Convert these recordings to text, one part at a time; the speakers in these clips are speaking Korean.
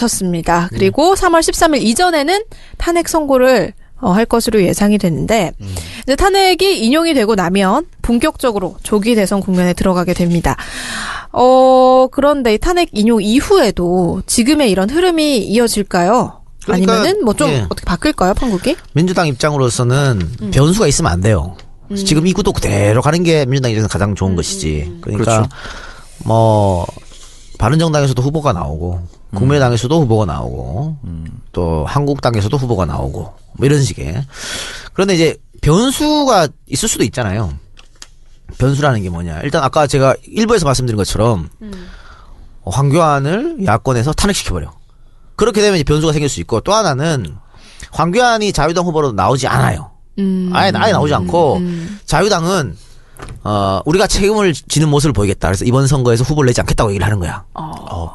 마쳤습니다. 그리고 3월 13일 이전에는 탄핵 선고를 할 것으로 예상이 되는데 이제 탄핵이 인용이 되고 나면 본격적으로 조기 대선 국면에 들어가게 됩니다. 그런데 탄핵 인용 이후에도 지금의 이런 흐름이 이어질까요? 그러니까, 아니면은 뭐 좀 어떻게 바뀔까요, 판국이? 민주당 입장으로서는 변수가 있으면 안 돼요. 지금 이 구도 그대로 가는 게 민주당 입장에서 가장 좋은 것이지. 그러니까 그렇죠. 뭐 바른정당에서도 후보가 나오고 국민의당에서도 후보가 나오고 또 한국당에서도 후보가 나오고 뭐 이런 식의. 그런데 이제 변수가 있을 수도 있잖아요. 변수라는 게 뭐냐. 일단 아까 제가 일부에서 말씀드린 것처럼 황교안을 야권에서 탄핵시켜버려. 그렇게 되면 이제 변수가 생길 수 있고 또 하나는 황교안이 자유당 후보로 나오지 않아요. 아예 나오지 않고 자유당은 우리가 책임을 지는 모습을 보이겠다. 그래서 이번 선거에서 후보를 내지 않겠다고 얘기를 하는 거야.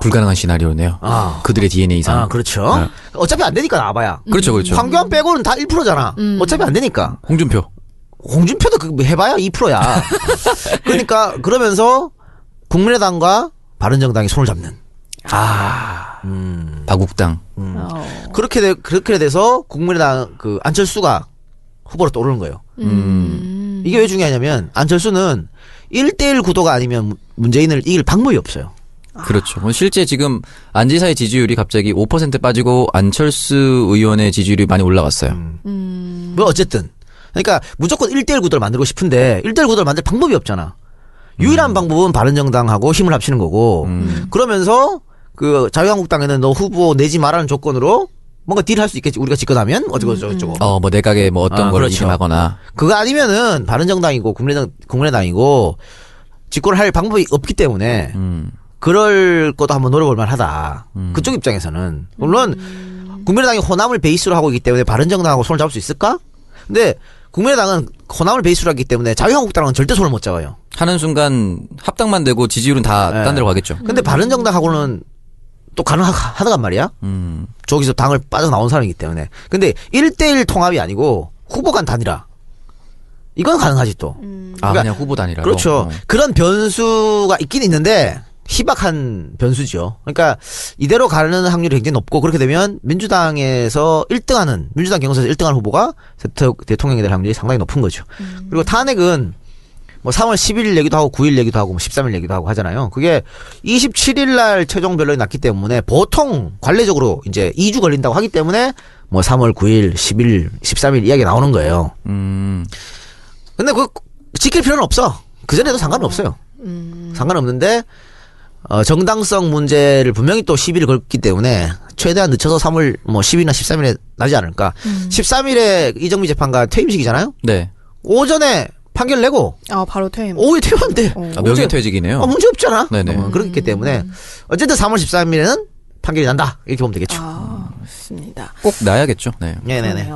불가능한 시나리오네요. 그들의 DNA상. 그렇죠. 네. 어차피 안 되니까 나와봐야. 그렇죠, 그렇죠. 황교안 빼고는 다 1%잖아. 어차피 안 되니까. 홍준표도 해봐야 2%야. 그러니까 그러면서 국민의당과 바른정당이 손을 잡는. 바국당. 그렇게 돼서 국민의당 안철수가 후보로 떠오르는 거예요. 이게 왜 중요하냐면 안철수는 1대1 구도가 아니면 문재인을 이길 방법이 없어요. 그렇죠. 실제 지금 안 지사의 지지율이 갑자기 5% 빠지고 안철수 의원의 지지율이 많이 올라갔어요. 뭐 어쨌든 그러니까 무조건 1대1 구도를 만들고 싶은데 1대1 구도를 만들 방법이 없잖아. 유일한 방법은 바른정당하고 힘을 합치는 거고 그러면서 자유한국당에는 너 후보 내지 말라는 조건으로 뭔가 딜을 할 수 있겠지. 우리가 집권하면 어쩌고. 뭐 내각에 뭐 어떤 걸 그렇죠. 이행하거나. 그거 아니면은 바른정당이고 국민의당이고 집권을 할 방법이 없기 때문에 그럴 것도 한번 노려볼 만하다. 그쪽 입장에서는 물론 국민의당이 호남을 베이스로 하고 있기 때문에 바른정당하고 손을 잡을 수 있을까? 근데 국민의당은 호남을 베이스로 하기 때문에 자유한국당은 절대 손을 못 잡아요. 하는 순간 합당만 되고 지지율은 다 딴 데로 가겠죠. 근데 바른정당하고는 또 가능하다간 말이야. 저기서 당을 빠져나온 사람이기 때문에. 근데 1대1 통합이 아니고 후보 간 단일화. 이건 가능하지 또. 그러니까 그냥 후보 단일화로. 그렇죠. 그런 변수가 있긴 있는데 희박한 변수죠. 그러니까 이대로 가는 확률이 굉장히 높고 그렇게 되면 민주당에서 1등하는 민주당 경선에서 1등하는 후보가 대통령이 될 확률이 상당히 높은 거죠. 그리고 탄핵은 뭐 3월 11일 얘기도 하고 9일 얘기도 하고 뭐 13일 얘기도 하고 하잖아요. 그게 27일 날 최종 변론이 났기 때문에 보통 관례적으로 이제 2주 걸린다고 하기 때문에 뭐 3월 9일, 10일, 13일 이야기 나오는 거예요. 근데 그거 지킬 필요는 없어. 그전에도 상관은 없어요. 상관없는데 정당성 문제를 분명히 또 시비를 걸기 때문에 최대한 늦춰서 3월 뭐 10일이나 13일에 나지 않을까. 13일에 이정미 재판관 퇴임식이잖아요. 네. 오전에 판결 내고 바로 퇴임. 오후에 퇴임한대. 명예퇴직이네요. 문제 없잖아. 네네. 그렇기 때문에 어쨌든 3월 13일에는 판결이 난다. 이렇게 보면 되겠죠. 맞습니다. 꼭 나야겠죠. 네. 네네네.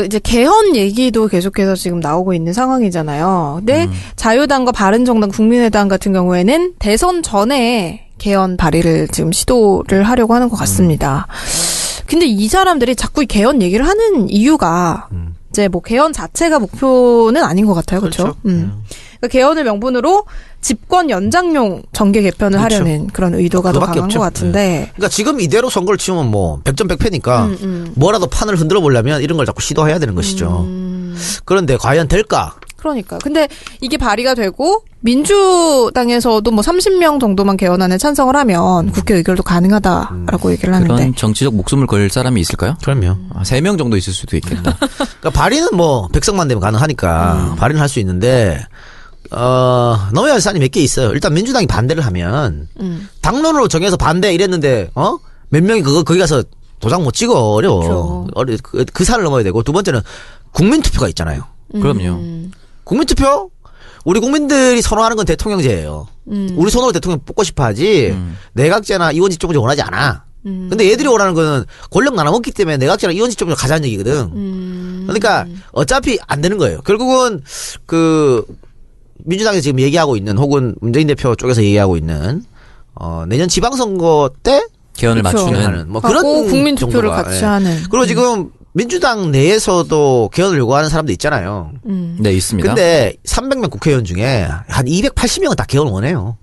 이제 개헌 얘기도 계속해서 지금 나오고 있는 상황이잖아요. 근데 자유당과 바른정당, 국민의당 같은 경우에는 대선 전에 개헌 발의를 지금 시도를 하려고 하는 것 같습니다. 근데 이 사람들이 자꾸 이 개헌 얘기를 하는 이유가 이제 뭐 개헌 자체가 목표는 아닌 것 같아요. 그렇죠? 그러니까 개헌을 명분으로 집권 연장용 정계 개편을 그렇죠. 하려는 그런 의도가 더 강한 없죠. 것 같은데. 네. 그러니까 지금 이대로 선거를 치우면 뭐 100점 100패니까 뭐라도 판을 흔들어 보려면 이런 걸 자꾸 시도해야 되는 것이죠. 그런데 과연 될까? 그러니까요. 근데 이게 발의가 되고 민주당에서도 뭐 30명 정도만 개헌안에 찬성을 하면 국회 의결도 가능하다라고 얘기를 하는데. 그런 정치적 목숨을 걸 사람이 있을까요? 그럼요. 3명 정도 있을 수도 있겠다. 그러니까 발의는 뭐 100석만 되면 가능하니까 발의는 할 수 있는데 넘어야 할 사안이 몇 개 있어요. 일단 민주당이 반대를 하면 당론으로 정해서 반대 이랬는데 몇 명이 거기 가서 도장 못 찍어. 어려워. 그 산을 넘어야 되고 두 번째는 국민투표가 있잖아요. 그럼요. 국민투표? 우리 국민들이 선호하는 건 대통령제예요. 우리 손으로 대통령 뽑고 싶어 하지 내각제나 이원직 쪽을 원하지 않아. 근데 얘들이 원하는 거는 권력 나눠먹기 때문에 내각제나 이원직 쪽을 가자는 얘기거든. 그러니까 어차피 안 되는 거예요. 결국은 민주당에서 지금 얘기하고 있는 혹은 문재인 대표 쪽에서 얘기하고 있는 내년 지방선거 때 개헌을 그렇죠. 맞추는 뭐 그런 국민 투표를 정도가, 같이 예. 하는. 그리고 지금 민주당 내에서도 개헌을 요구하는 사람도 있잖아요. 네, 있습니다. 근데 300명 국회의원 중에 한 280명은 다 개헌을 원해요.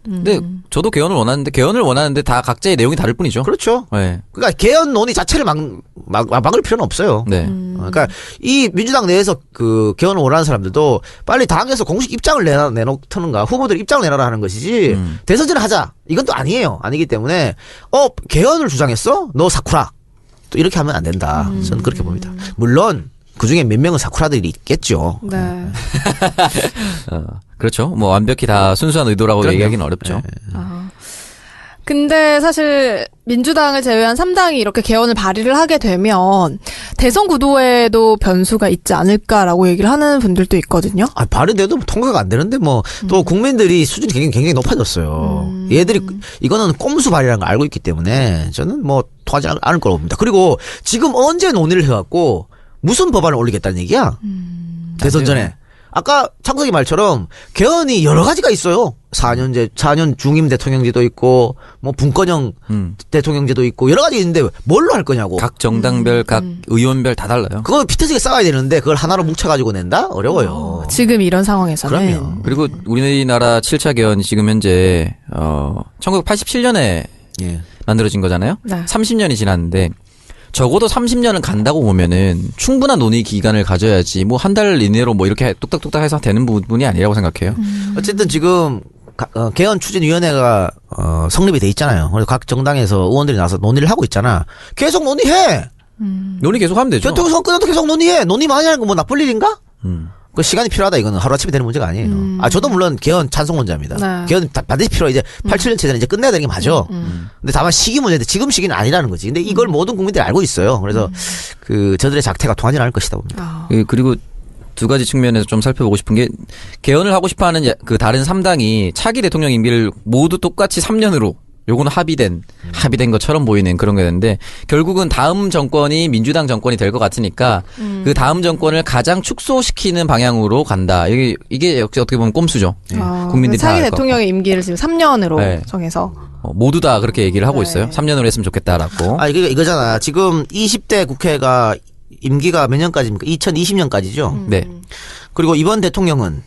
근데 저도 개헌을 원하는데 다 각자의 내용이 다를 뿐이죠. 그렇죠. 네. 그러니까 개헌 논의 자체를 막을 필요는 없어요. 네. 그러니까 이 민주당 내에서 그 개헌을 원하는 사람들도 빨리 당에서 공식 입장을 내놓던가 후보들 입장을 내놔라 하는 것이지 대선 전에 하자 이건 또 아니기 때문에 개헌을 주장했어? 너 사쿠라 또 이렇게 하면 안 된다. 저는 그렇게 봅니다. 물론 그 중에 몇 명은 사쿠라들이 있겠죠. 네. 그렇죠. 뭐 완벽히 다 순수한 의도라고 그럼요. 얘기하기는 어렵죠. 네. 근데 사실 민주당을 제외한 3당이 이렇게 개헌을 발의를 하게 되면 대선 구도에도 변수가 있지 않을까라고 얘기를 하는 분들도 있거든요. 발의돼도 통과가 안 되는데 뭐 또 국민들이 수준이 굉장히 높아졌어요. 얘들이 이거는 꼼수 발의라는 걸 알고 있기 때문에 저는 뭐 통하지 않을 거라고 봅니다. 그리고 지금 언제 논의를 해갖고 무슨 법안을 올리겠다는 얘기야? 대선 전에. 아까 창석이 말처럼 개헌이 여러 가지가 있어요. 4년 중임 대통령제도 있고 뭐 분권형 대통령제도 있고 여러 가지 있는데 뭘로 할 거냐고. 각 정당별, 각 의원별 다 달라요. 그거 피터지게 싸워야 되는데 그걸 하나로 뭉쳐가지고 낸다? 어려워요. 지금 이런 상황에서는. 그럼요. 그리고 우리나라 7차 개헌이 지금 현재 1987년에 예. 만들어진 거잖아요. 네. 30년이 지났는데 적어도 30년은 간다고 보면은 충분한 논의 기간을 가져야지 뭐 한 달 이내로 뭐 이렇게 뚝딱뚝딱 해서 되는 부분이 아니라고 생각해요. 어쨌든 지금 개헌 추진위원회가 성립이 돼 있잖아요. 그래서 각 정당에서 의원들이 나서 논의를 하고 있잖아. 계속 논의해. 논의 계속 하면 되죠. 대통령 선거도 계속 논의해. 논의 많이 하는 거 뭐 나쁠 일인가? 그 시간이 필요하다. 이거는 하루아침에 되는 문제가 아니에요. 저도 물론 개헌 찬성론자입니다. 네. 개헌 반드시 필요해. 이제 87년 체제는 이제 끝내야 되는 게 맞아. 근데 다만 시기 문제인데 지금 시기는 아니라는 거지. 근데 이걸 모든 국민들이 알고 있어요. 그래서 그 저들의 작태가 통하지 않을 것이다 봅니다. 그리고 두 가지 측면에서 좀 살펴보고 싶은 게 개헌을 하고 싶어하는 그 다른 3당이 차기 대통령 임기를 모두 똑같이 3년으로 요거는 합의된 것처럼 보이는 그런 게 되는데 결국은 다음 정권이 민주당 정권이 될 것 같으니까 그 다음 정권을 가장 축소시키는 방향으로 간다. 이게 역시 어떻게 보면 꼼수죠. 국민들이 다 차기 알 것 같고. 대통령의 임기를 지금 3년으로 네. 정해서. 모두 다 그렇게 얘기를 하고 네. 있어요. 3년으로 했으면 좋겠다라고. 이거잖아. 지금 20대 국회가 임기가 몇 년까지입니까? 2020년까지죠. 네. 그리고 이번 대통령은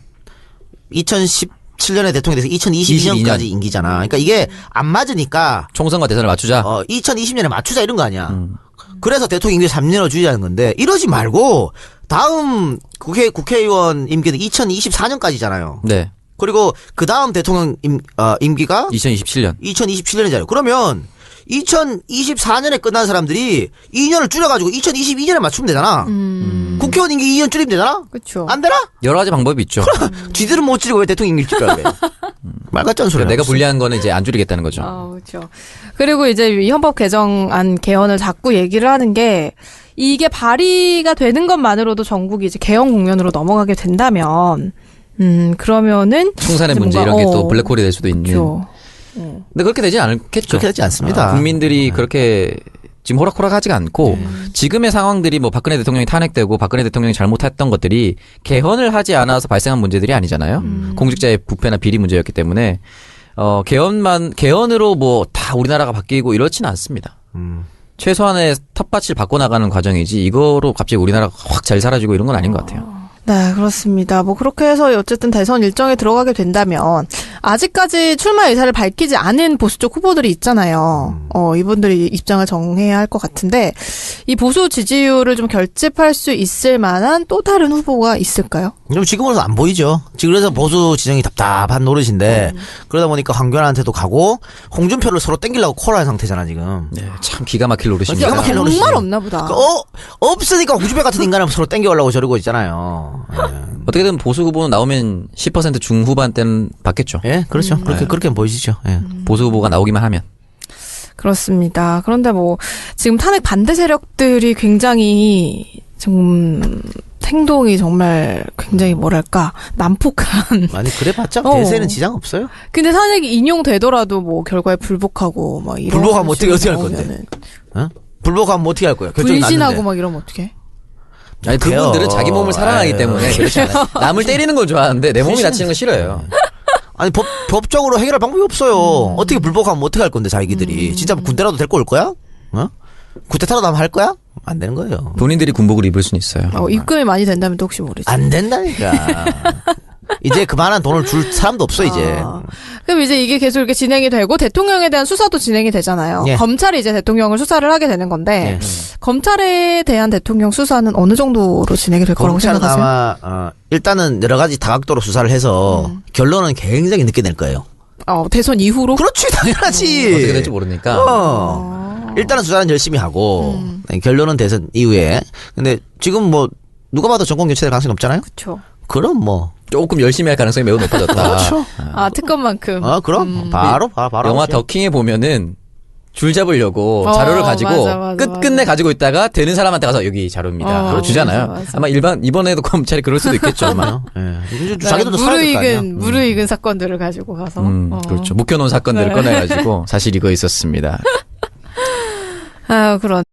2017년에 대통령이 돼서 2022년까지 22년. 임기잖아. 그러니까 이게 안 맞으니까 총선과 대선을 맞추자. 2020년에 맞추자 이런 거 아니야. 그래서 대통령 임기 3년을 주자는 건데 이러지 말고 다음 국회의원 임기는 2024년까지잖아요. 네. 그리고 그 다음 대통령 임기가 2027년. 2027년이잖아요. 그러면 2024년에 끝난 사람들이 2년을 줄여가지고 2022년에 맞추면 되잖아. 국회의원 임기 2년 줄이면 되잖아. 그렇죠. 안 되나? 여러 가지 방법이 있죠. 쥐들은 못 줄이고 왜 대통령 임기를 줄여야 돼? 말 같지 않은 소리야. 내가 불리한 거는 이제 안 줄이겠다는 거죠. 그렇죠. 그리고 이제 이 헌법 개정안 개헌을 자꾸 얘기를 하는 게 이게 발의가 되는 것만으로도 전국이 이제 개헌 국면으로 넘어가게 된다면, 그러면은 청산의 이제 문제 뭔가, 이런 게 또 블랙홀이 될 수도 있는. 그렇죠. 근데 그렇게 되지 않겠죠. 그렇게 되지 않습니다. 국민들이 그렇게 지금 호락호락하지가 않고 지금의 상황들이 뭐 박근혜 대통령이 탄핵되고 박근혜 대통령이 잘못했던 것들이 개헌을 하지 않아서 발생한 문제들이 아니잖아요. 공직자의 부패나 비리 문제였기 때문에 개헌으로 뭐 다 우리나라가 바뀌고 이렇지는 않습니다. 최소한의 텃밭을 바꿔나가는 과정이지 이거로 갑자기 우리나라가 확 잘 사라지고 이런 건 아닌 것 같아요. 네, 그렇습니다. 뭐 그렇게 해서 어쨌든 대선 일정에 들어가게 된다면 아직까지 출마 의사를 밝히지 않은 보수 쪽 후보들이 있잖아요. 이분들이 입장을 정해야 할 것 같은데 이 보수 지지율을 좀 결집할 수 있을 만한 또 다른 후보가 있을까요? 그럼 지금으로서 안 보이죠. 지금 그래서 보수 지정이 답답한 노릇인데 그러다 보니까 황교안한테도 가고 홍준표를 서로 땡기려고 콜한 상태잖아 지금. 네, 참 기가 막힐 노릇입니다. 기가 막힐 노릇이지. 정말 없나 보다. 없으니까 홍준표 같은 인간을 서로 땡겨오려고 저러고 있잖아요. 어떻게든 보수 후보는 나오면 10% 중후반대는 받겠죠. 예, 그렇죠. 그렇게 보이시죠. 예. 보수 후보가 나오기만 하면. 그렇습니다. 그런데 뭐 지금 탄핵 반대 세력들이 굉장히 좀 행동이 정말 굉장히 뭐랄까 난폭한. 많이 그래봤자 대세는 지장 없어요. 근데 탄핵이 인용되더라도 뭐 결과에 불복하고 막 이런. 불복하면 어떻게 할 건데? 나오면은 어? 불복하면 어떻게 할 거야? 결정이 불신하고 났는데. 막 이러면 어떡해? 아니 그분들은 자기 몸을 사랑하기 아유. 때문에 그렇지 않아요. 남을 때리는 건 좋아하는데 내 몸이 다치는 건 싫어요. 아니 법적으로 해결할 방법이 없어요. 어떻게 불복하면 어떻게 할 건데 자기들이 진짜 군대라도 데리고 올 거야? 어? 구태타로 나면 할 거야? 안 되는 거예요. 본인들이 군복을 입을 수는 있어요. 입금이 많이 된다면 또 혹시 모르지. 안 된다니까. 이제 그만한 돈을 줄 사람도 없어 이제. 그럼 이제 이게 계속 이렇게 진행이 되고 대통령에 대한 수사도 진행이 되잖아요. 예. 검찰이 이제 대통령을 수사를 하게 되는 건데 예. 검찰에 대한 대통령 수사는 어느 정도로 진행이 될 거라고 검찰은 생각하세요? 아마 일단은 여러 가지 다각도로 수사를 해서 결론은 굉장히 늦게 낼 거예요. 대선 이후로? 그렇지 당연하지. 어떻게 될지 모르니까. 일단은 수사는 열심히 하고 결론은 대선 이후에. 근데 지금 뭐 누가 봐도 정권 교체될 가능성이 없잖아요. 그렇죠. 그럼 뭐 조금 열심히 할 가능성이 매우 높아졌다. 그렇죠. 특검만큼. 그럼 바로 영화 하시죠. 더킹에 보면은 줄 잡으려고 자료를 가지고 맞아. 끝끝내 가지고 있다가 되는 사람한테 가서 여기 자료입니다. 그거 주잖아요. 맞아. 아마 이번에도 검찰이 그럴 수도 있겠죠. 아마. 예. 자기들도 살아야 될 거 아니야. 무르익은 사건들을 가지고 가서. 그렇죠. 묵혀놓은 사건들을 네. 꺼내가지고 사실 이거 있었습니다. 그런.